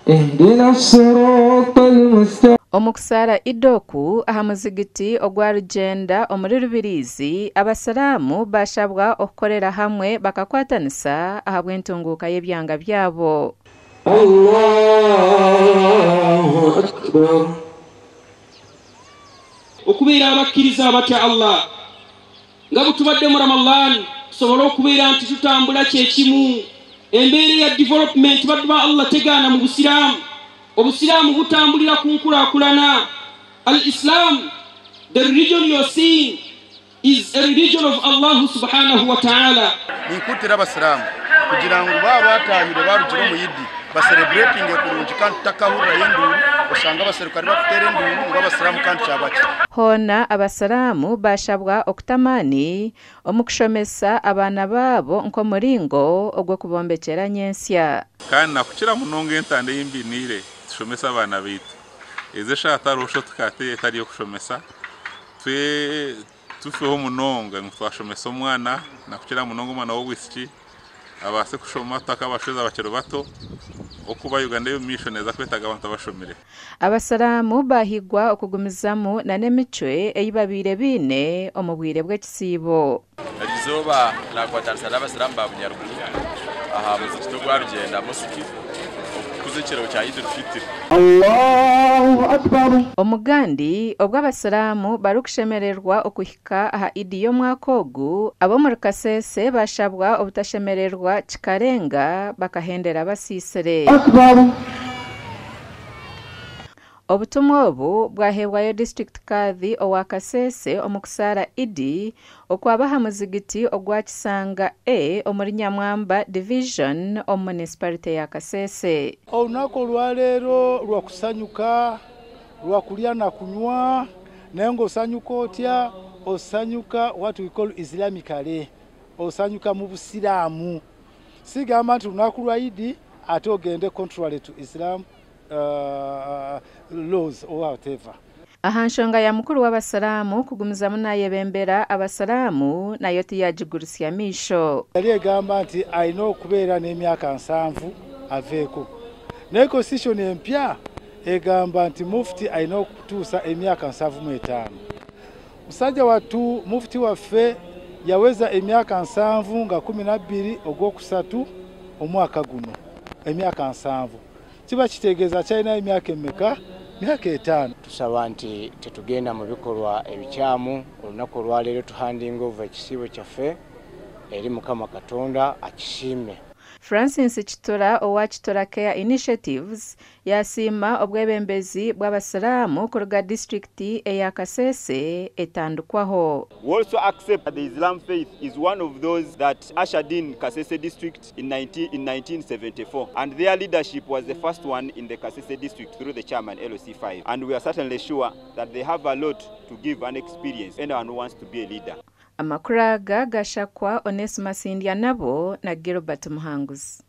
اهدنا الصراط المستقيم. Omukusara idoku aha muzigiti ogwa Rugenda omuri Rubirizi abasalamu bashabwa okukorera hamwe bakakwatanisa aha bw'entunguka y'ebyanga byabo. Allahu Akbar. Okubeera abakkiriza abatya Allah nga butubadde mu Ramadan tusobole okubeera nti tutambula kyekimu embeera ya development badduba Allah tegaana mu Busiraamu. Obusiraamu butambulira ku nkulaakulana. Al-Islam, the religion you are seeing, is a religion of Allah subhanahu wa ta'ala. Ninkutira abasiraamu kugira ngo babatahire barugire mu yidi celebrating ekurungi kandi takahura y'enduru usanga abaserukali bakutera enduru ngo abasiraamu kandi cyabaki. Hona abasalamu bashabwa okutamani omukushomesa abana babo nko muringo ogwo kubombekera nyensya. Kandi nakukira munonga entande y'imbinire tushomesa abana bitu eze shata rosho tukate tari yo kushomesa tufeho munonga twashomesa omwana nakukira munonga umwana wo wisiki abase kushoma takabashoza abakero bato okuba Uganda yo mission eza kwetaga abantu abashomere. Abasalamu bahigwa okugumizamu na nemicwe eyibabire bine omubwire bw'ekisibo. Agizoba nakwatanisa n'abasalamu ba Bunyaruguru aha muzikito gwa Rugenda musiki kuzikiro cya Eid al-Fitr. Allahu Akbar. Omugandi obw'abasalamu barukushemererwa okuhika aha Eid y'omwaka ogu abo muri Kasese bashabwa obutashemererwa kikarenga bakahendera abasisire. Akbar. Obutumwa obu bwahebwayo district kadhi owa Kasese omukusara Idi okwabaha muzigiti ogwa Kisanga omuri Nyamwamba division municipality ya Kasese. Olunaku lwaleero lwakusanyuka lwakulya na kunywa naye ng'osanyuka otya osanyuka what we call Islamically osanyuka mu Busiraamu sigamba nti lunaku lwa Idi ate ogende contrary to Islam laws or whatever. Aha nshonga ya mukuru w'abasalamu kugumizamu naye bembera abasalamu nayo tiyagigurusya misho. Yali egamba nti alina okubeera n'emyaka 7 aveeko. Ne constitution empya egamba nti mufti alina okutuusa emyaka 75. Musajja wattu mufti waffe yaweza emyaka 7 nga 12 ogwokusatu omwaka guno emyaka 7. Kiba kitegeeza kyalina emyaka emeka? Myaka 5. Tusaba nti tetugenda mu bikolwa ebikyamu olunaku olwaleero tuhandinga over ekisibo kyaffe eri Mukama Katonda akisiime. Francis Chitora owa Chitora Care Initiatives yasima obwebembezi bw'abasalamu kuruga district eya Kasese etandukwaho. We also accept that the Islam faith is one of those that ushered in Kasese district in 1974, and their leadership was the first one in the Kasese district through the chairman LOC5, and we are certainly sure that they have a lot to give and experience anyone who wants to be a leader. Amakuraga gashakwa Onesmus India nabo na Gilbert Muhanguzi.